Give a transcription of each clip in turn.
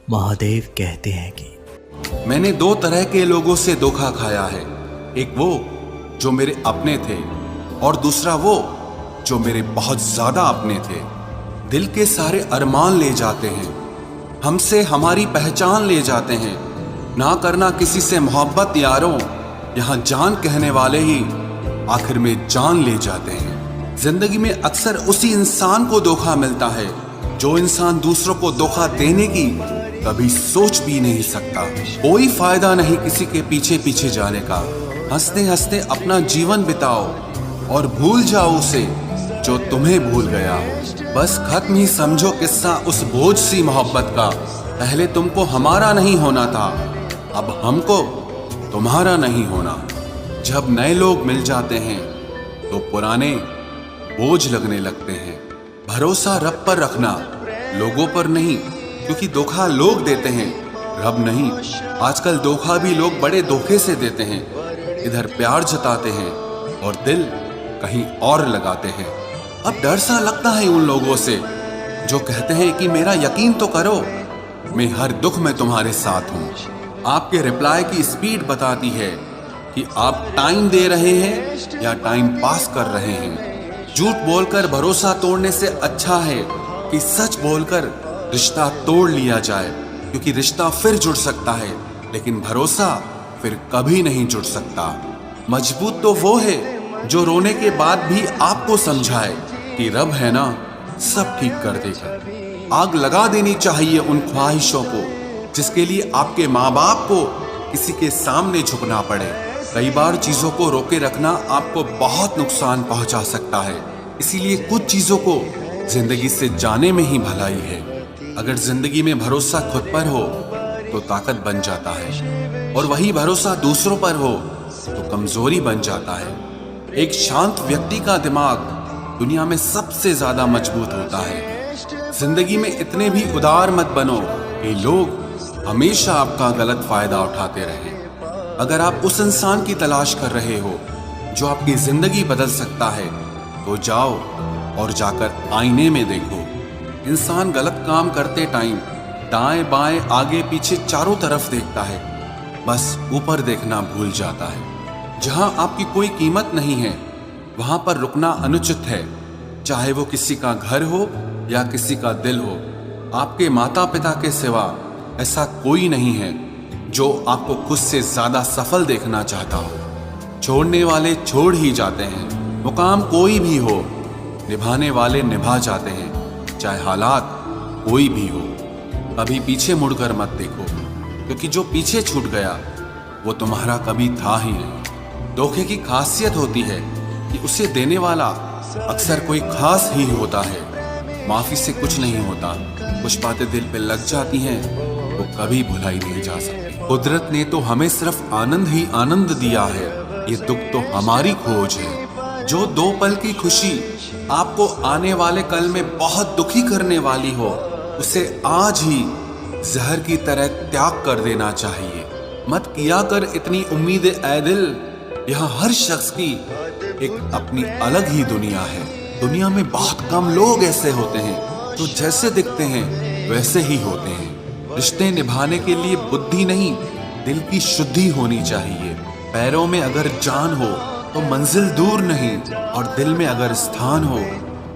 महादेव कहते हैं कि मैंने दो तरह के लोगों से धोखा खाया है। एक वो जो मेरे अपने थे और दूसरा वो जो मेरे बहुत ज्यादा अपने थे। दिल के सारे अरमान ले जाते हैं, हमसे हमारी पहचान ले जाते हैं। ना करना किसी से मोहब्बत यारों, यहाँ जान कहने वाले ही आखिर में जान ले जाते हैं। जिंदगी में अक्सर उसी इंसान को धोखा मिलता है जो इंसान दूसरों को धोखा देने की कभी सोच भी नहीं सकता। कोई फायदा नहीं किसी के पीछे पीछे जाने का। हंसते हंसते अपना जीवन बिताओ और भूल जाओ उसे जो तुम्हें भूल गया हो। बस खत्म ही समझो किस्सा उस बोझ सी मोहब्बत का। पहले तुमको हमारा नहीं होना था, अब हमको तुम्हारा नहीं होना। जब नए लोग मिल जाते हैं तो पुराने बोझ लगने लगते हैं। भरोसा रब पर रखना, लोगों पर नहीं, क्योंकि धोखा लोग देते हैं, रब नहीं। आजकल धोखा भी लोग बड़े धोखे से देते हैं। इधर प्यार जताते हैं और दिल कहीं और लगाते हैं। अब डर सा लगता है उन लोगों से जो कहते हैं कि मेरा यकीन तो करो, मैं हर दुख में तुम्हारे साथ हूं। आपके रिप्लाई की स्पीड बताती है कि आप टाइम दे रहे हैं या टाइम पास कर रहे हैं। झूठ बोलकर भरोसा तोड़ने से अच्छा है कि सच बोलकर रिश्ता तोड़ लिया जाए, क्योंकि रिश्ता फिर जुड़ सकता है लेकिन भरोसा फिर कभी नहीं जुड़ सकता। मजबूत तो वो है जो रोने के बाद भी आपको समझाए कि रब है ना, सब ठीक कर देगा। आग लगा देनी चाहिए उन ख्वाहिशों को जिसके लिए आपके माँ बाप को किसी के सामने झुकना पड़े। कई बार चीजों को रोके रखना आपको बहुत नुकसान पहुंचा सकता है, इसीलिए कुछ चीजों को जिंदगी से जाने में ही भलाई है। अगर जिंदगी में भरोसा खुद पर हो तो ताकत बन जाता है, और वही भरोसा दूसरों पर हो तो कमजोरी बन जाता है। एक शांत व्यक्ति का दिमाग दुनिया में सबसे ज्यादा मजबूत होता है। जिंदगी में इतने भी उदार मत बनो कि लोग हमेशा आपका गलत फायदा उठाते रहें। अगर आप उस इंसान की तलाश कर रहे हो जो आपकी जिंदगी बदल सकता है तो जाओ और जाकर आईने में देखो। इंसान गलत काम करते टाइम दाएं बाएं आगे पीछे चारों तरफ देखता है, बस ऊपर देखना भूल जाता है। जहां आपकी कोई कीमत नहीं है वहां पर रुकना अनुचित है, चाहे वो किसी का घर हो या किसी का दिल हो। आपके माता पिता के सिवा ऐसा कोई नहीं है जो आपको खुद से ज्यादा सफल देखना चाहता हो। छोड़ने वाले छोड़ ही जाते हैं, मुकाम कोई भी हो, निभाने वाले निभा जाते हैं, चाहे हालात कोई भी हो। कभी पीछे मुड़कर मत देखो, क्योंकि जो पीछे छूट गया वो तुम्हारा कभी था ही नहीं। धोखे की खासियत होती है कि उसे देने वाला अक्सर कोई खास ही होता है। माफी से कुछ नहीं होता, कुछ बातें दिल पे लग जाती हैं वो कभी भुलाई नहीं जा सकती। कुदरत ने तो हमें सिर्फ आनंद ही आनंद दिया है, ये दुख तो हमारी खोज है। जो दो पल की खुशी आपको आने वाले कल में बहुत दुखी करने वाली हो, उसे आज ही जहर की तरह त्याग कर देना चाहिए। मत किया कर इतनी उम्मीदें ऐ दिल, यहाँ हर शख्स की एक अपनी अलग ही दुनिया है। दुनिया में बहुत कम लोग ऐसे होते हैं जो जैसे दिखते हैं वैसे ही होते हैं। रिश्ते निभाने के लिए बुद्धि नहीं, दिल की शुद्धि होनी चाहिए। पैरों में अगर जान हो तो मंजिल दूर नहीं, और दिल में अगर स्थान हो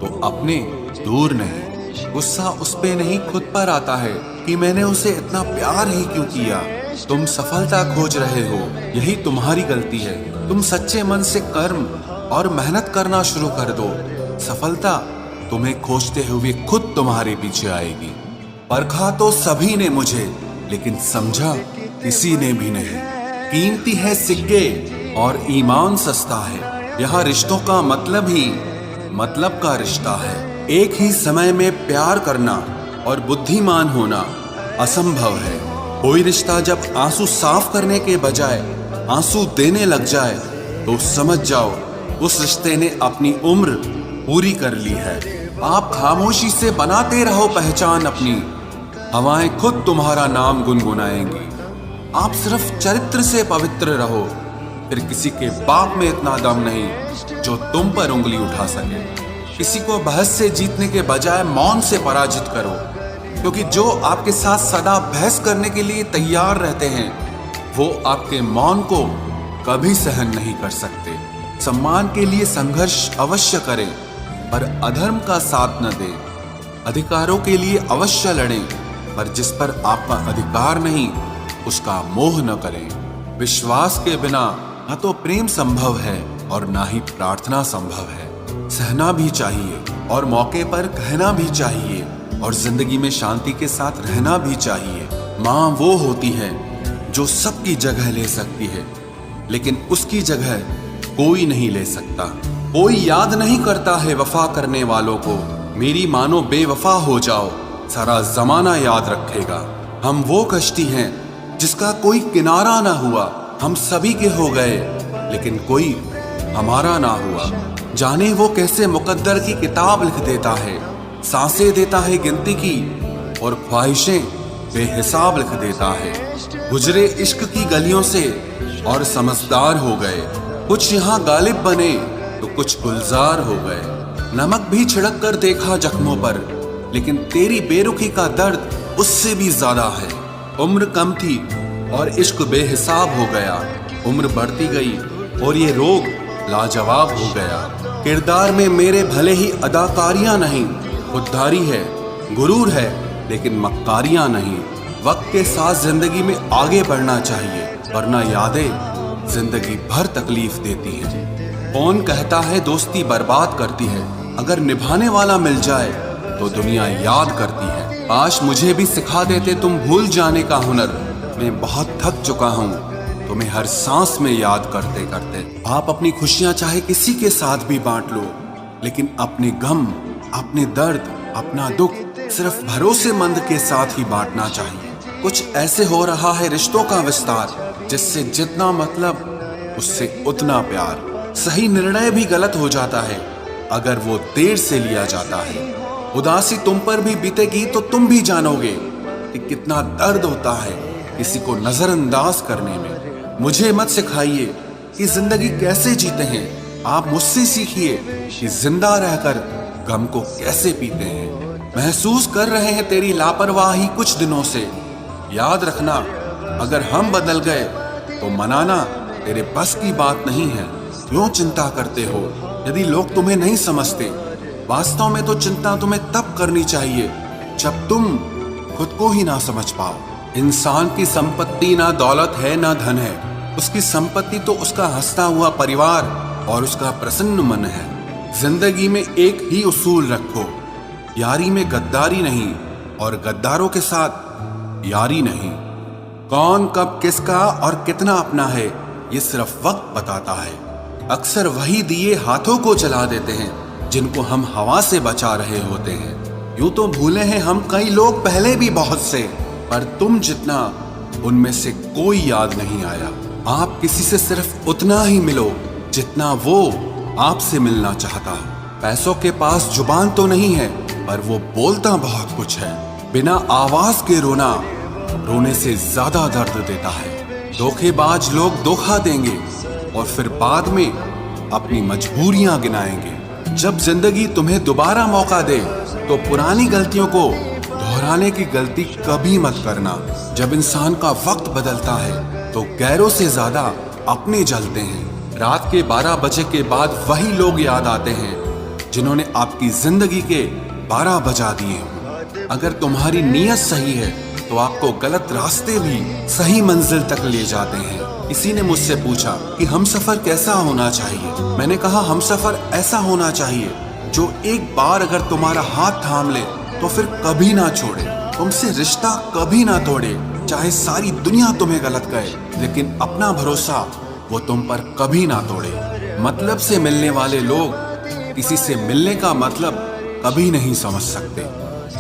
तो अपने दूर नहीं। गुस्सा उस पे नहीं खुद पर आता है कि मैंने उसे इतना प्यार ही क्यों किया। तुम सफलता खोज रहे हो, यही तुम्हारी गलती है। तुम सच्चे मन से कर्म और मेहनत करना शुरू कर दो, सफलता तुम्हें खोजते हुए खुद तुम्हारे पीछे आएगी। परखा तो सभी ने मुझे, लेकिन समझा किसी ने भी नहीं। कीमती है सिक्के और ईमान सस्ता है, यहाँ रिश्तों का मतलब ही मतलब का रिश्ता है। एक ही समय में प्यार करना और बुद्धिमान होना असंभव है। कोई रिश्ता जब आंसू साफ करने के बजाय आंसू देने लग जाए तो समझ जाओ उस रिश्ते ने अपनी उम्र पूरी कर ली है। आप खामोशी से बनाते रहो पहचान अपनी, हवाएं खुद तुम्हारा नाम गुनगुनाएंगी। आप सिर्फ चरित्र से पवित्र रहो, फिर किसी के बाप में इतना दम नहीं जो तुम पर उंगली उठा सके। किसी को बहस से जीतने के बजाय मौन से पराजित करो, क्योंकि जो आपके साथ सदा बहस करने के लिए तैयार रहते हैं वो आपके मौन को कभी सहन नहीं कर सकते। सम्मान के लिए संघर्ष अवश्य करें पर अधर्म का साथ न दें। अधिकारों के लिए अवश्य लड़ें पर जिस पर आपका अधिकार नहीं उसका मोह न करें। विश्वास के बिना न तो प्रेम संभव है और ना ही प्रार्थना संभव है। सहना भी चाहिए और मौके पर कहना भी चाहिए और जिंदगी में शांति के साथ रहना भी चाहिए। माँ वो होती है जो सबकी जगह ले सकती है लेकिन उसकी जगह कोई नहीं ले सकता। कोई याद नहीं करता है वफा करने वालों को। मेरी मानो बेवफा हो जाओ सारा जमाना याद रखेगा। हम वो कश्ती हैं जिसका कोई किनारा ना हुआ। हम सभी के हो गए लेकिन कोई हमारा ना हुआ। जाने वो कैसे मुकद्दर की किताब लिख देता है। सांसें देता है गिनती की और ख्वाहिशें बेहिसाब लिख देता है। गुजरे इश्क की गलियों से और समझदार हो गए। कुछ यहाँ गालिब बने तो कुछ गुलजार हो गए। नमक भी छिड़क कर देखा जख्मों पर लेकिन तेरी बेरुखी का दर्द उससे भी ज्यादा है। उम्र कम थी और इश्क बेहिसाब हो गया। उम्र बढ़ती गई और ये रोग लाजवाब हो गया। किरदार में मेरे भले ही अदाकारियां नहीं, खुददारी है, गुरूर है लेकिन मक्कारियां नहीं। वक्त के साथ जिंदगी में आगे बढ़ना चाहिए वरना यादें जिंदगी भर तकलीफ देती हैं। कौन कहता है दोस्ती बर्बाद करती है, अगर निभाने वाला मिल जाए तो दुनिया याद करती है। काश मुझे भी सिखा देते तुम भूल जाने का हुनर। मैं बहुत थक चुका हूँ तुम्हें हर सांस में याद करते करते। आप अपनी खुशियां चाहे किसी के साथ भी बांट लो लेकिन अपने गम, अपने दर्द, अपना दुख सिर्फ भरोसेमंद के साथ ही बांटना चाहिए। कुछ ऐसे हो रहा है रिश्तों का विस्तार जिससे जितना मतलब उससे उतना प्यार। सही निर्णय भी गलत हो जाता है अगर वो देर से लिया जाता है। उदासी तुम पर भी बीतेगी तो तुम भी जानोगे कि कितना दर्द होता है किसी को नजरअंदाज करने में। मुझे मत सिखाइए कि जिंदगी कैसे जीते हैं, आप मुझसे सीखिए कि जिंदा रहकर गम को कैसे पीते हैं। महसूस कर रहे हैं तेरी लापरवाही कुछ दिनों से। याद रखना अगर हम बदल गए तो मनाना तेरे बस की बात नहीं है। क्यों चिंता करते हो यदि लोग तुम्हें नहीं समझते। वास्तव में तो चिंता तुम्हें तब करनी चाहिए जब तुम खुद को ही ना समझ पाओ। इंसान की संपत्ति ना दौलत है ना धन है, उसकी संपत्ति तो उसका हंसता हुआ परिवार और उसका प्रसन्न मन है। जिंदगी में एक ही उसूल रखो, यारी में गद्दारी नहीं और गद्दारों के साथ यारी नहीं। कौन कब किसका और कितना अपना है ये सिर्फ वक्त बताता है। अक्सर वही दिए हाथों को जला देते हैं जिनको हम हवा से बचा रहे होते हैं। यूं तो भूले हैं हम कई लोग पहले भी बहुत से, पर तुम जितना उनमें से कोई याद नहीं आया। आप किसी से सिर्फ उतना ही मिलो जितना वो आपसे मिलना चाहता। पैसों के पास जुबान तो नहीं है पर वो बोलता बहुत कुछ है। बिना आवाज के रोना रोने से ज्यादा दर्द देता है। धोखेबाज लोग धोखा देंगे और फिर बाद में अपनी मजबूरियां गिनाएंगे। जब जिंदगी तुम्हें दोबारा मौका दे तो पुरानी गलतियों को दोहराने की गलती कभी मत करना। जब इंसान का वक्त बदलता है तो गैरों से ज्यादा अपने जलते हैं। रात के 12 बजे के बाद वही लोग याद आते हैं जिन्होंने आपकी जिंदगी के 12 बजा दिए हों। अगर तुम्हारी नीयत सही है तो आपको गलत रास्ते भी सही मंजिल तक ले जाते हैं। किसी ने मुझसे पूछा कि हमसफर कैसा होना चाहिए। मैंने कहा हमसफर ऐसा होना चाहिए जो एक बार अगर तुम्हारा हाथ थाम ले तो फिर कभी ना छोड़े, तुमसे रिश्ता कभी ना तोड़े। चाहे सारी दुनिया तुम्हें गलत कहे लेकिन अपना भरोसा वो तुम पर कभी ना तोड़े। मतलब से मिलने वाले लोग किसी से मिलने का मतलब कभी नहीं समझ सकते।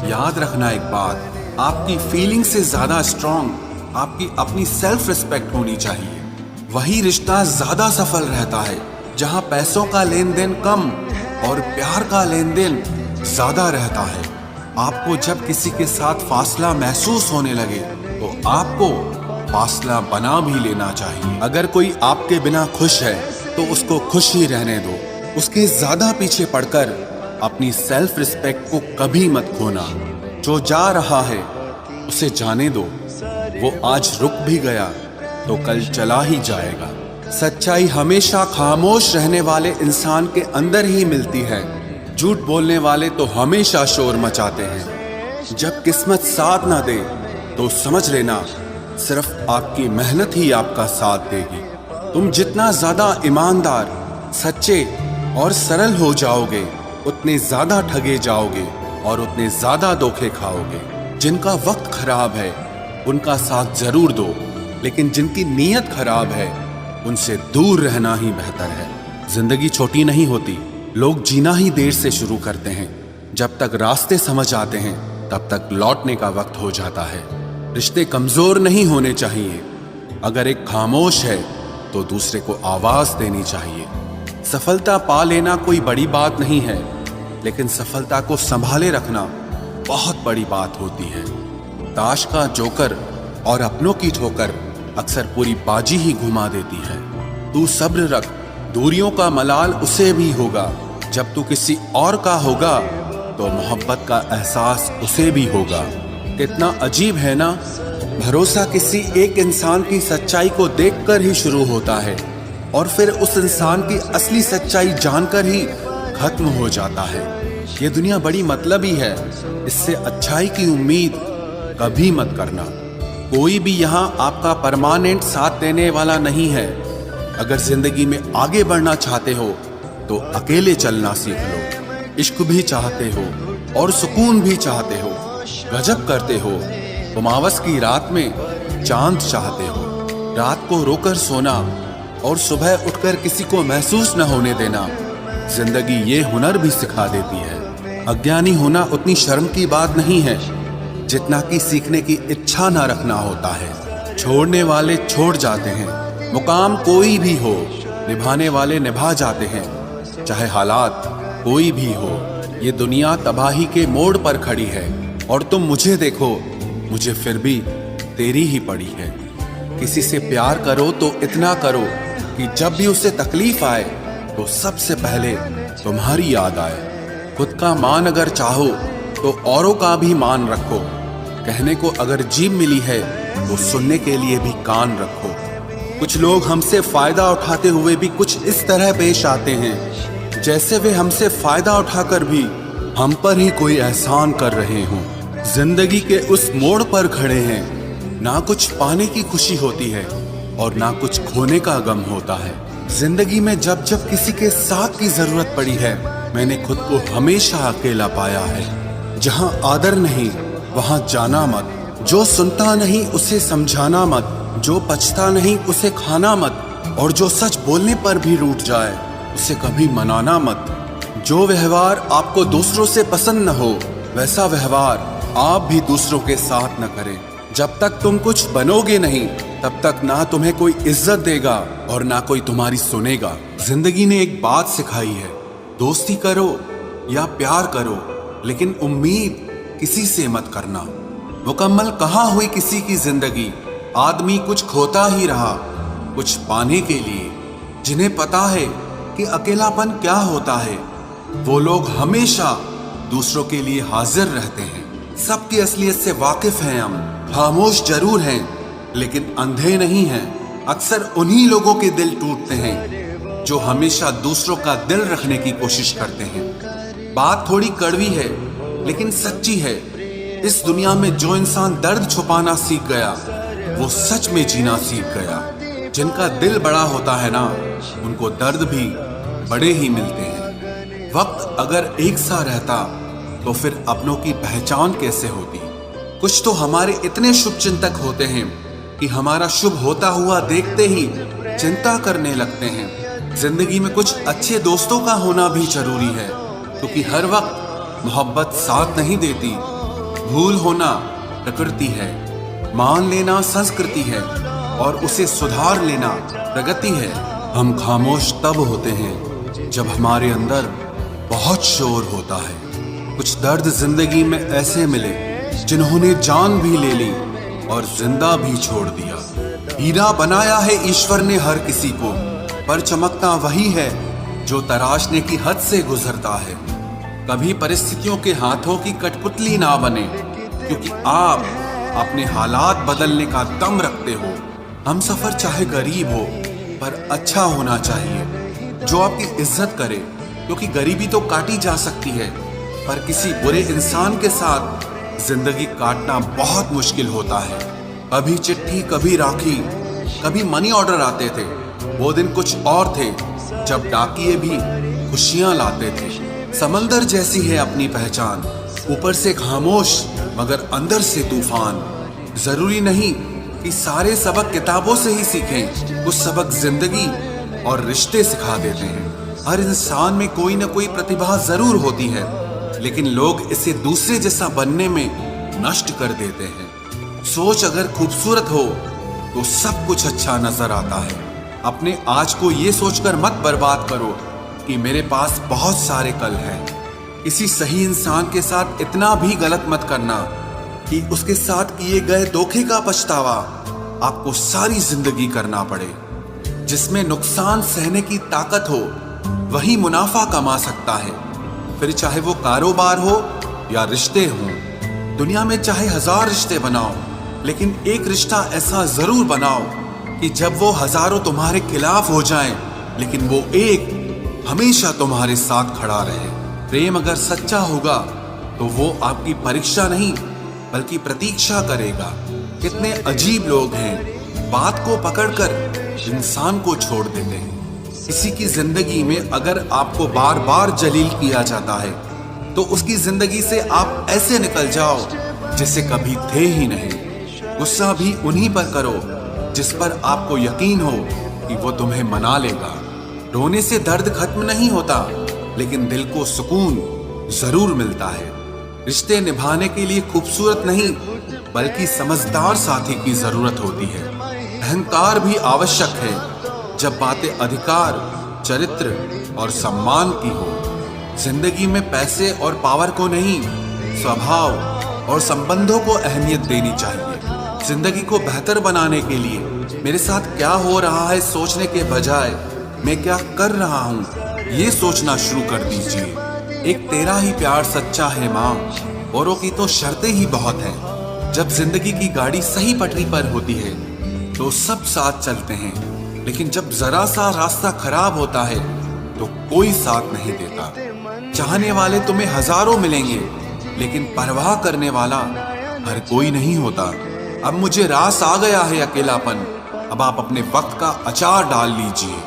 याद रखना एक बात, आपकी फीलिंग से ज्यादा स्ट्रॉन्ग आपकी अपनी सेल्फ रिस्पेक्ट होनी चाहिए। वही रिश्ता ज्यादा सफल रहता है जहां पैसों का लेन देन कम और प्यार का लेन देन ज्यादा रहता है। आपको जब किसी के साथ फासला महसूस होने लगे तो आपको फासला बना भी लेना चाहिए। अगर कोई आपके बिना खुश है तो उसको खुश ही रहने दो। उसके ज्यादा पीछे पड़कर अपनी सेल्फ रिस्पेक्ट को कभी मत खोना। जो जा रहा है उसे जाने दो, वो आज रुक भी गया तो कल चला ही जाएगा। सच्चाई हमेशा खामोश रहने वाले इंसान के अंदर ही मिलती है। झूठ बोलने वाले तो हमेशा शोर मचाते हैं। जब किस्मत साथ ना दे तो समझ लेना सिर्फ आपकी मेहनत ही आपका साथ देगी। तुम जितना ज्यादा ईमानदार, सच्चे और सरल हो जाओगे उतने ज्यादा ठगे जाओगे और उतने ज्यादा धोखे खाओगे। जिनका वक्त खराब है उनका साथ जरूर दो, लेकिन जिनकी नीयत खराब है उनसे दूर रहना ही बेहतर है। जिंदगी छोटी नहीं होती, लोग जीना ही देर से शुरू करते हैं। जब तक रास्ते समझ आते हैं तब तक लौटने का वक्त हो जाता है। रिश्ते कमजोर नहीं होने चाहिए। अगर एक खामोश है तो दूसरे को आवाज देनी चाहिए। सफलता पा लेना कोई बड़ी बात नहीं है, लेकिन सफलता को संभाले रखना बहुत बड़ी बात होती है। ताश का जोकर और अपनों की ठोकर अक्सर पूरी बाजी ही घुमा देती है। तू सब्र रख, दूरियों का मलाल उसे भी होगा। जब तू किसी और का होगा तो मोहब्बत का एहसास उसे भी होगा। कितना अजीब है ना, भरोसा किसी एक इंसान की सच्चाई को देखकर ही शुरू होता है और फिर उस इंसान की असली सच्चाई जानकर ही खत्म हो जाता है। ये दुनिया बड़ी मतलबी है, इससे अच्छाई की उम्मीद कभी मत करना। कोई भी यहाँ आपका परमानेंट साथ देने वाला नहीं है। अगर जिंदगी में आगे बढ़ना चाहते हो तो अकेले चलना सीख लो। इश्क भी चाहते हो और सुकून भी चाहते हो, गजब करते हो। अमावस की रात में चांद चाहते हो। रात को रोकर सोना और सुबह उठकर किसी को महसूस न होने देना जिंदगी ये हुनर भी सिखा देती है। अज्ञानी होना उतनी शर्म की बात नहीं है जितना कि सीखने की इच्छा ना रखना होता है। छोड़ने वाले छोड़ जाते हैं, मुकाम कोई भी हो, निभाने वाले निभा जाते हैं। चाहे हालात कोई भी हो, ये दुनिया तबाही के मोड़ पर खड़ी है और तुम मुझे देखो, मुझे फिर भी तेरी ही पड़ी है। किसी से प्यार करो तो इतना करो कि जब भी उसे तकलीफ आए तो सबसे पहले तुम्हारी याद आए। खुद का मान अगर चाहो तो औरों का भी मान रखो। कहने को अगर जीभ मिली है तो सुनने के लिए भी कान रखो। कुछ लोग हमसे फायदा उठाते हुए भी कुछ इस तरह पेश आते हैं जैसे वे हमसे फायदा उठाकर भी हम पर ही कोई एहसान कर रहे हों। जिंदगी के उस मोड़ पर खड़े हैं, ना कुछ पाने की खुशी होती है और ना कुछ खोने का गम होता है। जिंदगी में जब जब किसी के साथ की जरूरत पड़ी है, मैंने खुद को हमेशा अकेला पाया है। जहां आदर नहीं वहां जाना मत, जो सुनता नहीं उसे समझाना मत, जो पछता नहीं उसे खाना मत, और जो सच बोलने पर भी रूठ जाए उसे कभी मनाना मत। जो व्यवहार आपको दूसरों से पसंद न हो वैसा व्यवहार आप भी दूसरों के साथ न करें। जब तक तुम कुछ बनोगे नहीं तब तक ना तुम्हें कोई इज्जत देगा और ना कोई तुम्हारी सुनेगा। जिंदगी ने एक बात सिखाई है, दोस्ती करो या प्यार करो, लेकिन उम्मीद किसी से मत करना। मुकम्मल कहाँ हुई किसी की जिंदगी, आदमी कुछ खोता ही रहा कुछ पाने के लिए। जिन्हें पता है कि अकेलापन क्या होता है, वो लोग हमेशा दूसरों के लिए हाजिर रहते हैं। सबकी असलियत से वाकिफ हैं हम, खामोश जरूर हैं लेकिन अंधे नहीं हैं। अक्सर उन्हीं लोगों के दिल टूटते हैं जो हमेशा दूसरों का दिल रखने की कोशिश करते हैं। बात थोड़ी कड़वी है लेकिन सच्ची है। इस दुनिया में जो इंसान दर्द छुपाना सीख गया वो सच में जीना सीख गया। जिनका दिल बड़ा होता है ना, उनको दर्द भी बड़े ही मिलते हैं। वक्त अगर एक सा रहता तो फिर अपनों की पहचान कैसे होती। कुछ तो हमारे इतने शुभ चिंतक होते हैं कि हमारा शुभ होता हुआ देखते ही चिंता करने लगते हैं। जिंदगी में कुछ अच्छे दोस्तों का होना भी जरूरी है, क्योंकि हर वक्त मोहब्बत साथ नहीं देती। भूल होना प्रकृति है, मान लेना संस्कृति है और उसे सुधार लेना प्रगति है। हम खामोश तब होते हैं जब हमारे अंदर बहुत शोर होता है। कुछ दर्द जिंदगी में ऐसे मिले जिन्होंने जान भी ले ली और जिंदा भी छोड़ दिया। हीरा बनाया है ईश्वर ने हर किसी को, पर चमकता वही है जो तराशने की हद से गुजरता है। कभी परिस्थितियों के हाथों की कठपुतली ना बने, क्योंकि आप अपने हालात बदलने का दम रखते हो। हम सफर चाहे गरीब हो पर अच्छा होना चाहिए, जो आपकी इज्जत करे, क्योंकि गरीबी तो काटी जा सकती है पर किसी बुरे इंसान के साथ जिंदगी काटना बहुत मुश्किल होता है। कभी चिट्ठी, कभी राखी, कभी मनी ऑर्डर आते थे। वो दिन कुछ और थे जब डाकिये भी खुशियां लाते थे। समंदर जैसी है अपनी पहचान, ऊपर से खामोश मगर अंदर से तूफान। जरूरी नहीं कि सारे सबक किताबों से ही सीखें, कुछ सबक जिंदगी और रिश्ते सिखा देते हैं। हर इंसान में कोई ना कोई प्रतिभा जरूर होती है, लेकिन लोग इसे दूसरे जैसा बनने में नष्ट कर देते हैं। सोच अगर खूबसूरत हो तो सब कुछ अच्छा नजर आता है। अपने आज को ये सोचकर मत बर्बाद करो कि मेरे पास बहुत सारे कल हैं। किसी सही इंसान के साथ इतना भी गलत मत करना कि उसके साथ किए गए धोखे का पछतावा आपको सारी जिंदगी करना पड़े। जिसमें नुकसान सहने की ताकत हो वही मुनाफा कमा सकता है, फिर चाहे वो कारोबार हो या रिश्ते हों। दुनिया में चाहे 1000 रिश्ते बनाओ, लेकिन एक रिश्ता ऐसा जरूर बनाओ कि जब वो हजारों तुम्हारे खिलाफ हो जाएं, लेकिन वो एक हमेशा तुम्हारे साथ खड़ा रहे। प्रेम अगर सच्चा होगा तो वो आपकी परीक्षा नहीं बल्कि प्रतीक्षा करेगा। कितने अजीब लोग हैं, बात को पकड़कर इंसान को छोड़ देते हैं। किसी की जिंदगी में अगर आपको बार बार जलील किया जाता है तो उसकी जिंदगी से आप ऐसे निकल जाओ जैसे कभी थे ही नहीं। गुस्सा भी उन्हीं पर करो जिस पर आपको यकीन हो कि वो तुम्हें मना लेगा। रोने से दर्द खत्म नहीं होता, लेकिन दिल को सुकून जरूर मिलता है। रिश्ते निभाने के लिए खूबसूरत नहीं बल्कि समझदार साथी की जरूरत होती है। अहंकार भी आवश्यक है जब बातें अधिकार, चरित्र और सम्मान की हो। जिंदगी में पैसे और पावर को नहीं, स्वभाव और संबंधों को अहमियत देनी चाहिए। जिंदगी को बेहतर बनाने के लिए मेरे साथ क्या हो रहा है सोचने के बजाय मैं क्या कर रहा हूँ ये सोचना शुरू कर दीजिए। एक तेरा ही प्यार सच्चा है माँ, औरों की तो शर्तें ही बहुत हैं। जब जिंदगी की गाड़ी सही पटरी पर होती है तो सब साथ चलते हैं, लेकिन जब जरा सा रास्ता खराब होता है तो कोई साथ नहीं देता। चाहने वाले तुम्हें हजारों मिलेंगे, लेकिन परवाह करने वाला हर कोई नहीं होता। अब मुझे रास आ गया है अकेलापन, अब आप अपने वक्त का अचार डाल लीजिए।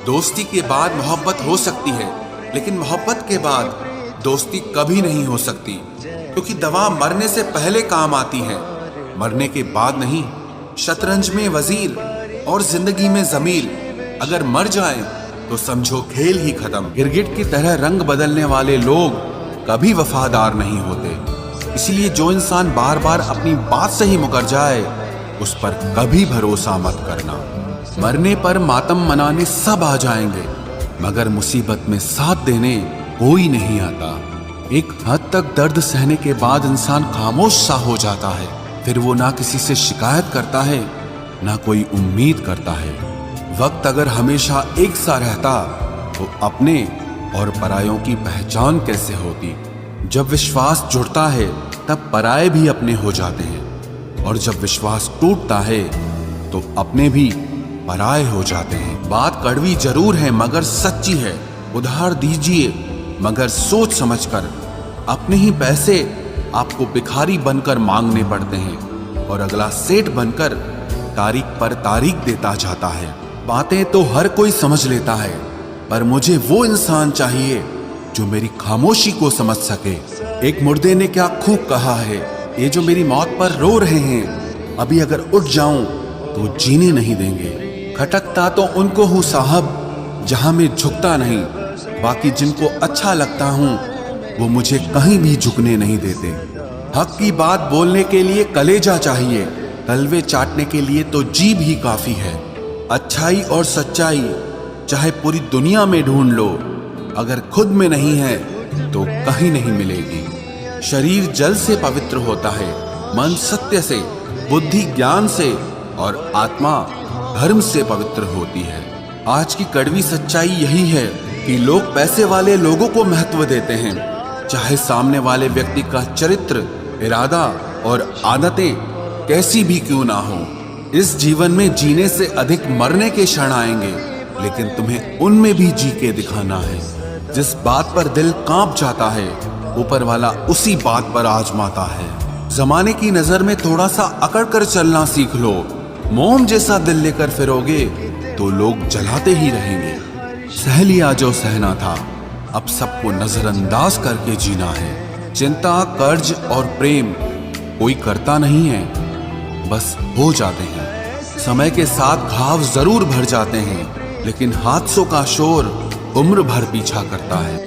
दोस्ती के बाद मोहब्बत हो सकती है, लेकिन मोहब्बत के बाद दोस्ती कभी नहीं हो सकती, क्योंकि दवा मरने से पहले काम आती है, मरने के बाद नहीं। शतरंज में वजीर और जिंदगी में जमीर अगर मर जाए तो समझो खेल ही खत्म। गिरगिट की तरह रंग बदलने वाले लोग कभी वफादार नहीं होते। इसलिए जो इंसान बार बार अपनी बात से ही मुकर जाए उस पर कभी भरोसा मत करना। मरने पर मातम मनाने सब आ जाएंगे, मगर मुसीबत में साथ देने कोई नहीं आता। एक हद तक दर्द सहने के बाद इंसान खामोश सा हो जाता है, फिर वो ना किसी से शिकायत करता है ना कोई उम्मीद करता है। वक्त अगर हमेशा एक सा रहता तो अपने और परायों की पहचान कैसे होती। जब विश्वास जुड़ता है तब पराये भी अपने हो जाते हैं, और जब विश्वास टूटता है तो अपने भी पराये हो जाते हैं। बात कड़वी जरूर है मगर सच्ची है। उधार दीजिए मगर सोच समझकर। अपने ही पैसे आपको भिखारी बनकर मांगने पड़ते हैं, और अगला सेठ बनकर तारीख पर तारीख देता जाता है। बातें तो हर कोई समझ लेता है, पर मुझे वो इंसान चाहिए जो मेरी खामोशी को समझ सके। एक मुर्दे ने क्या खूब कहा है, ये जो मेरी मौत पर रो रहे हैं, अभी अगर उठ जाऊं तो जीने नहीं देंगे। खटकता तो उनको हूँ साहब जहां मैं झुकता नहीं, बाकी जिनको अच्छा लगता हूँ वो मुझे कहीं भी झुकने नहीं देते। हक की बात बोलने के लिए कलेजा चाहिए, तलवे चाटने के लिए तो जीभ ही काफी है। अच्छाई और सच्चाई चाहे पूरी दुनिया में ढूंढ लो, अगर खुद में नहीं है तो कहीं नहीं मिलेगी। शरीर जल से पवित्र होता है, मन सत्य से, बुद्धि ज्ञान से और आत्मा धर्म से पवित्र होती है। आज की कड़वी सच्चाई यही है कि लोग पैसे वाले लोगों को महत्व देते हैं, चाहे सामने वाले व्यक्ति का चरित्र, इरादा और आदतें कैसी भी क्यों ना हो, इस जीवन में जीने से अधिक मरने के क्षण आएंगे, लेकिन तुम्हें उनमें भी जी के दिखाना है। जिस बात पर दिल कांप जाता है, ऊपर वाला उसी बात पर आजमाता है। जमाने की नजर में थोड़ा सा अकड़ कर चलना सीख लो। मोम जैसा दिल लेकर फिरोगे तो लोग जलाते ही रहेंगे। सह लिया जो सहना था, अब सबको नजरअंदाज करके जीना है। चिंता, कर्ज और प्रेम कोई करता नहीं है, बस हो जाते हैं। समय के साथ घाव जरूर भर जाते हैं, लेकिन हादसों का शोर उम्र भर पीछा करता है।